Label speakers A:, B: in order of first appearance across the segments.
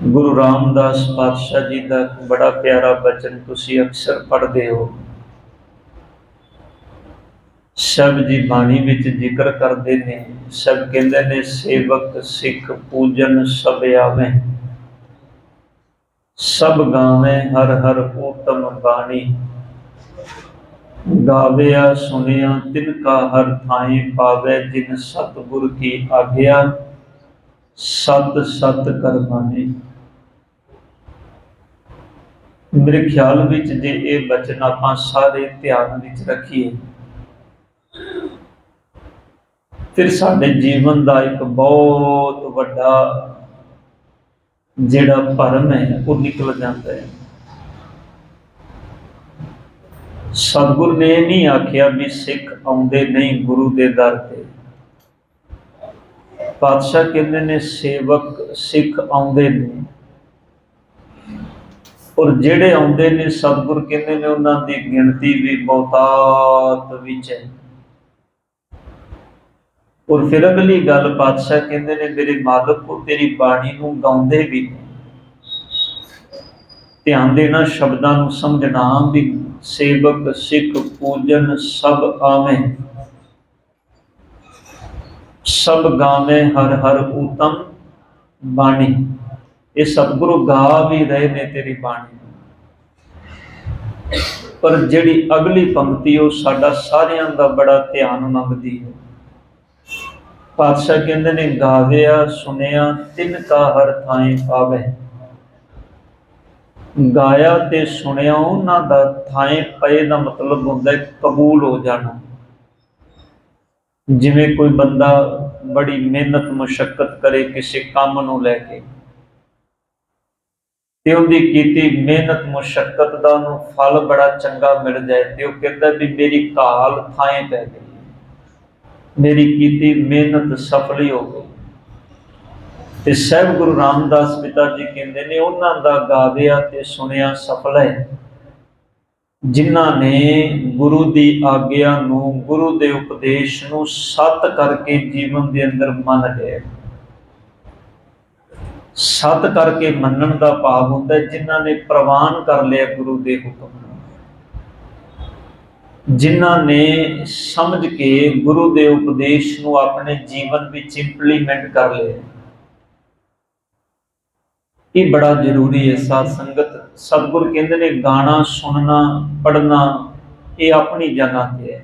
A: गुरु रामदास पातशाह जी का बड़ा प्यारा बचन तुसी अक्सर पढ़ते हो। सब जी बाणी विच जिक्र करते ने, सब कहते ने सेवक सिख पूजन सब आवे, सब गावे हर हर उत्तम बाणी, गाविया सुनिया तिनका हर थाई पावे, जिन सतगुर की आज्ञा सत सत कर माने। मेरे ख्याल विच जे ये बचन आपां सारे ध्यान विच रखिए, फिर साडे जीवन का एक बहुत वड्डा जिहड़ा भरम है वो निकल जाता है। सतगुर ने नहीं आखिया भी सिख आउंदे नहीं गुरु दे दर ते। पातशाह कहते ने सेवक सिख आउंदे नहीं, और जेड़े आउंदे ने सतगुर कहते ने उन्हां दी गिनती भी बहुतात विच है। और फिर अगली गल पातशाह कहते ने मेरे मालिक को तेरी बाणी नूं गाउंदे भी ने। ध्यान देना शब्दां नूं समझना भी सेवक सिख पूजन सब आवे, सब गावे हर हर उत्तम बाणी। ये सतगुरु गा भी रहे ने तेरी बाणी, पर जिहड़ी अगली पंक्ति वो साडा सारियां दा बड़ा ध्यान मंगदी है। पातशाह कहते ने गाविया सुनिया तिनका हर थाई पावे। गाया ते सुनिया उन्हां दा थाई पए दा मतलब हुंदा है कबूल हो जाना। जिवें कोई बंदा बड़ी मेहनत मुशक्कत करे किसी काम नूं लैके, ते उहदी कीती मेहनत मुशक्कत दा उहनूं फल बड़ा चंगा मिल जाए, ते ओह कहदा भी मेरी घाल थाए पै गई, मेरी कीती मेहनत सफली हो गई। ते साहिब गुरु रामदास पिता जी कहते ने उन्हां दा गाविया ते सुनिया सफल है, जिन्हां ने गुरु दी आग्या नूं गुरु दे उपदेश नूं सत करके जीवन दे अंदर मन लिया। सत करके मनन दा भाव हुंदा है जिन्हां ने प्रवान कर लिया गुरु दे हुक्म, जिन्हां ने समझ के गुरु दे उपदेश नूं अपने जीवन विच इंप्लीमेंट कर लिया। ये बड़ा जरूरी है साध संगत। सतगुर कहते ने गाना सुनना पढ़ना ये अपनी जगह पे है।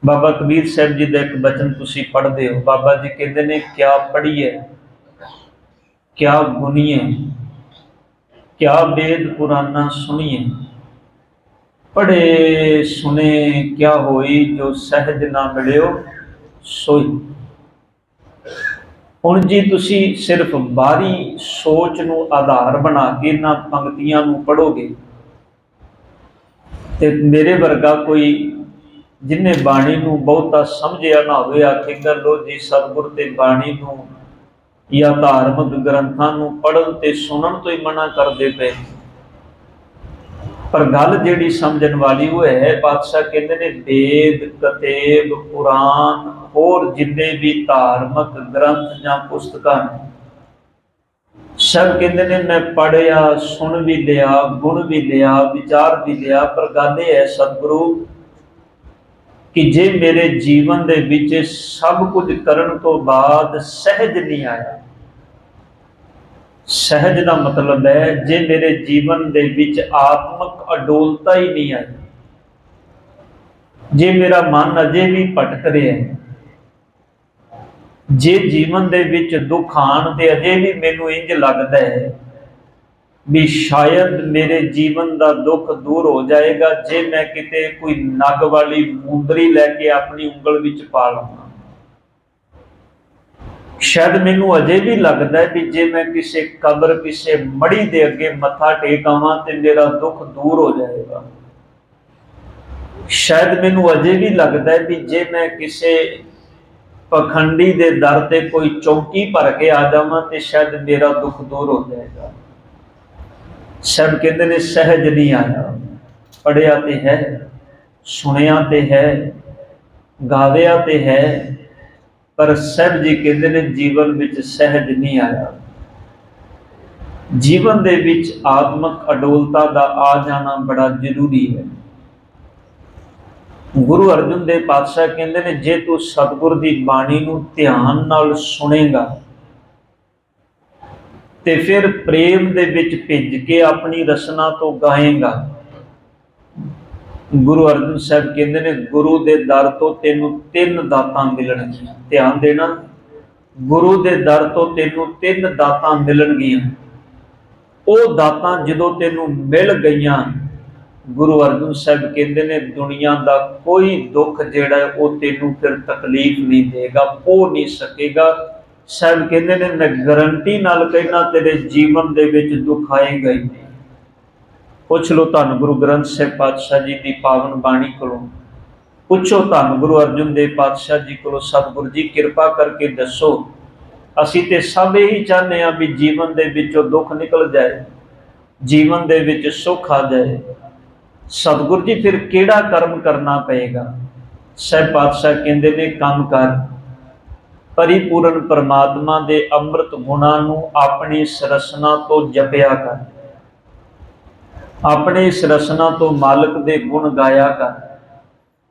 A: बाबा कबीर साहब जी का एक बचन तुसी पढ़ते हो, बाबा जी कहते ने क्या पढ़िए क्या गुनिए, क्या वेद पुराना सुनिए, पढ़े सुने क्या होई, जो सहज ना मिलियो सोई। हुण जी तुसी सिर्फ बाहरी सोच नूं आधार बना के इन्हां पंक्तियां नूं पढ़ोगे, ते मेरे वर्गा कोई जिन्हें बाणी नूं बहुता समझिया ना होवे आखेगा लो जी सतगुर ते बाणी नूं या धार्मिक ग्रंथां नूं पढ़न ते सुनन तो ही मना करदे पे। पर गल जिहड़ी समझण वाली वो है, पातशाह कहते ने वेद कतेब पुराण होर जिन्ने भी धार्मिक ग्रंथ या पुस्तकां सब कहते ने मैं पढ़िया सुन भी लिया गुण भी लिया विचार भी लिया, पर गल यह है सतगुरु कि जे मेरे जीवन दे विच सब कुछ करन तो बाद सहज नहीं आया। सहज का मतलब है जे मेरे जीवन दे विच आत्मक अडोलता ही नहीं आई, जे मेरा मन अजे भी भटक रहा है, जे जीवन दे विच दुख आण ते अजे भी मैनू इंज लगता है भी शायद मेरे जीवन का दुख दूर हो जाएगा जे मैं किते कोई नग वाली मुंदरी लैके अपनी उंगल विच पा लवां। शायद मैनू अजे भी लगता है भी जे मैं किसी कब्र किसी मड़ी दे अगे मत्था टेक आवां ते मेरा दुख दूर हो जाएगा। शायद मैनू अजे भी लगता है भी जे मैं किसी पखंडी दे दर ते कोई चौकी भर के आ जावां ते शायद मेरा दुख दूर हो जाएगा। सब कहते ने सहज नहीं आया, पढ़िया ते है सुनिया ते है गाविया ते है, पर साहब जी कहते ने जीवन विच सहज नहीं आया। जीवन दे विच आत्मक अडोलता का आ जाना बड़ा जरूरी है। गुरु अर्जुन देव पातशाह कहते ने, जे तू सतगुर की बाणी नूं ध्यान नाल सुनेगा ते फिर प्रेम दे विच भिज के अपनी रसना तो गाएगा। गुरु अर्जुन साहब कहते ने, गुरु दे दर तो तेनू 3 दातां मिलणगियां। ध्यान देना, गुरु दे दर तो तेनू 3 दातां मिलणगियां। ਉਹ ਦਾਤਾਂ ਜਦੋਂ ਤੈਨੂੰ मिल गईयां, गुरु अर्जुन साहब कहते ने, दुनिया का कोई दुख जिहड़ा वो तेनू फिर तकलीफ नहीं देगा, हो नहीं सकेगा। साहब कहते ने, मैं गारंटी नाल कहना तेरे जीवन दे विच दुख आएगा ही नहीं। पुछ लो धन गुरु ग्रंथ साहिब पातशाह जी की पावन बाणी कोलों, पुछो धन गुरु अर्जुन देव पातशाह जी कोलों, सतगुरु जी कृपा करके दसो, असी ते सब यही चाहते हैं भी जीवन दे विचों दुख निकल जाए, जीवन दे विच सुख आ जाए। सतगुरु जी फिर केड़ा कर्म करना पएगा? साहिब पातशाह कहते ने, काम कर, परिपूर्ण परमात्मा दे अमृत गुणां नूं अपनी सरसना तो जपिया कर, अपने इस रसना तो मालिक दे गुण गाया कर।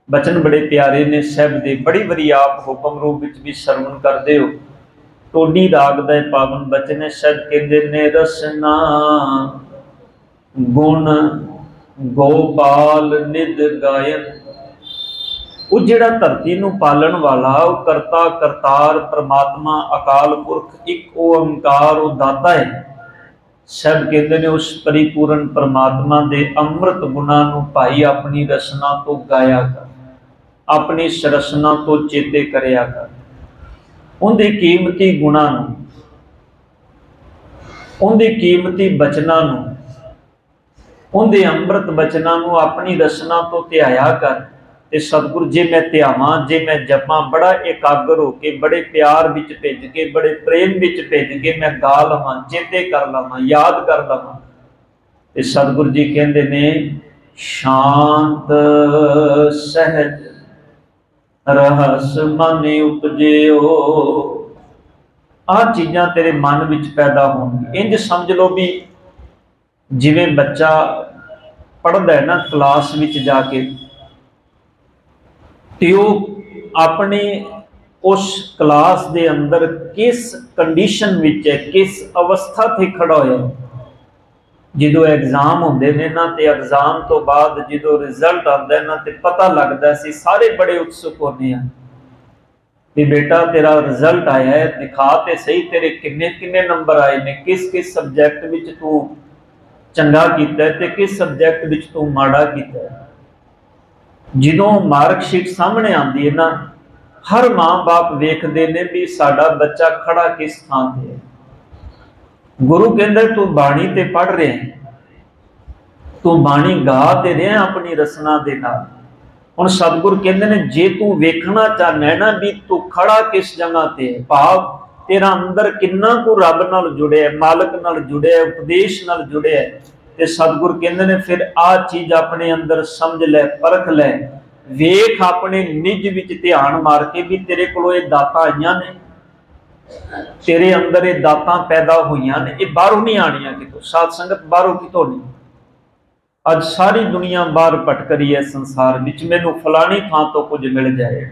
A: बचन बड़े प्यारे ने साहिब दे, बड़ी बारी आप हुक्म रूप विच भी सरवण करदे हो। टोडी राग दा पावन बचन है। साहिब कहते ने, रसना गुण गोपाल निध गायन। वो जिहड़ा धरती नूं पालन वाला, वो करता करतार परमात्मा अकाल पुरख एक ओंकार वो दाता है। साहिब कहते ने, उस परिपूर्ण परमात्मा दे अमृत गुणां नूं भाई अपनी रसना तो गाया कर, अपनी सरसना तो चेते करया कर। उनके कीमती गुणां नूं, उनके कीमती बचनां नूं, उनके अमृत बचनां नूं अपनी रसना तो ध्याया कर। ते सतगुरु जे मैं ध्यावां, जे मैं जपां, बड़ा एकाग्र होके, बड़े प्यार विच भिज के, बड़े प्रेम विच भिज के मैं गा लवां, चेते कर लवां, याद कर लवां। ते सतगुरु जी कहंदे ने, शांत सहज रहस मन उपजियो। आ चीज़ां तेरे मन विच पैदा होंगी। इंज समझ लो भी जिवें बच्चा पढ़दा है ना क्लास विच जाके, ते वो अपने उस क्लास दे अंदर किस कंडीशन विच है, किस अवस्था ते खड़ा होया। जो एग्जाम होंदे ने ना, ते एग्जाम तो बाद जो रिजल्ट आता है ना, ते पता लगता सी, सारे बड़े उत्सुक होने हैं कि बेटा तेरा रिजल्ट आया है, दिखा ते सही तेरे किन्ने किन्ने नंबर आए ने, किस किस सबजैक्ट विच तू चंगा कीता है ते किस सबजैक्ट विच तू माड़ा कीता है। जो मार्कशीट सामने आती है ना, हर माँ बाप वेखते ने भी साडा बच्चा खड़ा किस थां ते है। गुरु कहंदा, तू बाणी ते पढ़ रहे हैं, तू बाणी गा ते रहे अपनी रसना दे नाल। हुण सतगुरु कहंदे ने, जे तू वेखना चाहना है ना भी तू खड़ा किस जगह ते है, भाव तेरा अंदर किन्ना को रब नाल जुड़े है, मालिक नाल जुड़े है, उपदेश नाल जुड़े है, ते सतगुरु कहंदे ने फिर आ चीज अपने अंदर समझ ले, परख ले, वेख अपने निज विच ध्यान मार के भी तेरे कोलों ये दातां आईयां ने, तेरे अंदर ये दातां पैदा हुईयां ने, ये बाहरों नहीं आनियां कितों। साध संगत बाहरों कितों नहीं। अज सारी दुनिया बाहर भटक रही है संसार विच, मैनू फलानी थां तो कुछ मिल जाए,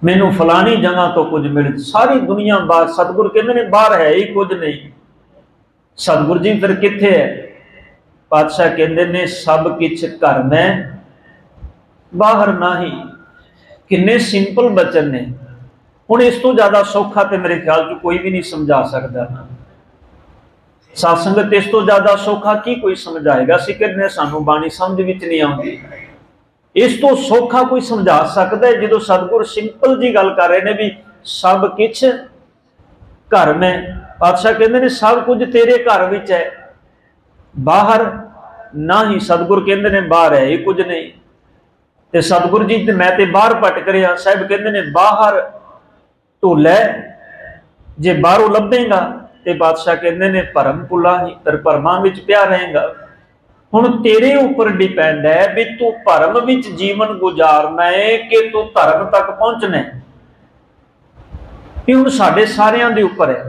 A: मैनू फलानी जगह तो कुछ मिल, सारी दुनिया बाहर। सतगुरु कहते ने, बाहर है ही कुछ नहीं। सतगुरु जी फिर कित्थे है? पातशाह कहते ने, सब किछ घर में बाहर नाही। किन्ने सिंपल बचन ने। हुण इस तो ज्यादा सौखा तो मेरे ख्याल च कोई भी नहीं समझा सकता ना। सत्संगत इस तो ज्यादा सौखा की कोई समझाएगा? असीं कहने सानू बाणी समझ विच नहीं आउंदी। इस तो सौखा कोई समझा सकता है जो सतगुरु सिंपल जी गल कर रहे हैं भी सब किछ घर में। पातशाह कहते हैं सब कुछ तेरे घर विच है, बाहर ना ही। सतगुरु कहते हैं बाहर है ही कुछ नहीं। ते सतगुरु जी मैं तो बाहर भटक रहा। साहब कहते हैं बाहर ढोला जे बाहरों लभेगा तो बादशाह कहते हैं भरम भुला ही, तर भरमा विच पिया रहेगा। हुण तेरे ऊपर डिपेंड है भी तू भरम विच जीवन गुजारना है कि तू धर्म तक पहुंचना है। ये हुण साडे सारियां दे उपर है।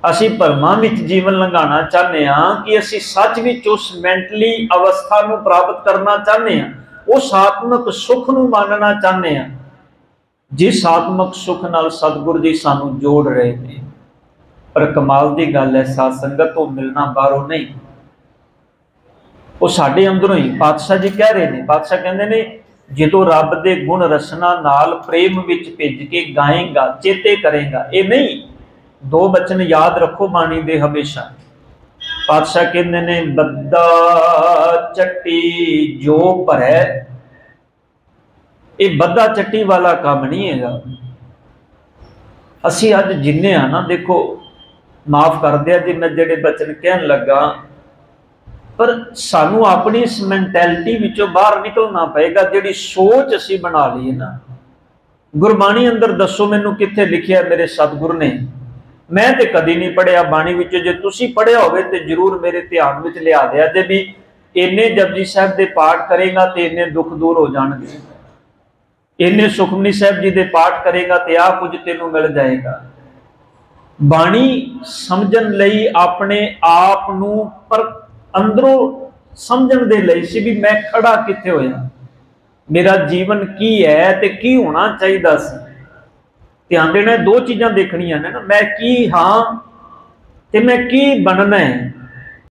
A: ਅਸੀਂ ਭਰਮਾਂ ਵਿੱਚ ਜੀਵਨ ਲੰਘਾਉਣਾ ਚਾਹੁੰਦੇ ਹਾਂ ਕਿ ਅਸੀਂ ਸੱਚ ਵਿੱਚ ਉਸ ਮੈਂਟਲੀ ਅਵਸਥਾ ਨੂੰ ਪ੍ਰਾਪਤ ਕਰਨਾ ਚਾਹੁੰਦੇ ਹਾਂ, ਉਸ ਆਤਮਿਕ ਸੁੱਖ ਨੂੰ ਮਾਨਣਾ ਚਾਹੁੰਦੇ ਹਾਂ ਜਿਸ ਆਤਮਿਕ ਸੁੱਖ ਨਾਲ ਸਤਿਗੁਰੂ ਜੀ ਸਾਨੂੰ ਜੋੜ ਰਹੇ ਨੇ। ਪਰ ਕਮਾਲ ਦੀ ਗੱਲ ਹੈ ਸਾਧ ਸੰਗਤ, ਉਹ ਮਿਲਣਾ ਬਾਹਰੋਂ ਨਹੀਂ, ਉਹ ਸਾਡੇ ਅੰਦਰੋਂ ਹੀ। ਪਾਤਸ਼ਾਹ ਜੀ ਕਹਿ ਰਹੇ ਨੇ, ਪਾਤਸ਼ਾਹ ਕਹਿੰਦੇ ਨੇ ਜਦੋਂ ਰੱਬ ਦੇ ਗੁਣ ਰਸਨਾ ਨਾਲ ਪ੍ਰੇਮ ਵਿੱਚ ਭਿੱਜ ਕੇ ਗਾਏਗਾ, ਚੇਤੇ ਕਰੇਗਾ। ਇਹ ਨਹੀਂ, ਦੋ ਬਚਨ ਯਾਦ ਰੱਖੋ ਬਾਣੀ ਦੇ ਹਮੇਸ਼ਾ। ਪਾਤਸ਼ਾਹ ਕਹਿੰਦੇ ਨੇ ਬੱਦਾ ਚੱਟੀ ਜੋ ਭਰੈ, ਇਹ ਬੱਦਾ ਚੱਟੀ ਵਾਲਾ ਕੰਮ ਨਹੀਂ ਹੈਗਾ। ਅਸੀਂ ਅੱਜ ਜਿੰਨੇ ਆ ਨਾ, ਦੇਖੋ माफ कर दिया जी मैं जेडे बचन कहन लगा, पर सानू अपनी इस मैंटैलिटी विचों बाहर निकलना पएगा। जिहड़ी सोच असी बना ली ना, गुरबाणी अंदर दसो मैनू कित्थे लिखिया मेरे सतगुरु ने, मैं तो कदी नहीं पढ़िया बाणी विचों। जे तुसी पढ़िया होवे ते जरूर मेरे ध्यान विच लिया दिया जे भी इन्ने जपजी साहब दे पाठ करेगा तो इन्ने दुख दूर हो जाणगे, इन्ने सुखमनी साहब जी दे पाठ करेगा तो आ कुछ तेनू मिल जाएगा। बाणी समझण लई अपने आप नूं पर अंदरों समझण दे लई सी भी मैं खड़ा कित्थे होया, मेरा जीवन की है ते की होना चाहिदा सी। ध्यान देना, दो चीज़ां देखणियां ने ना, मैं की हाँ ते मैं की बनना है।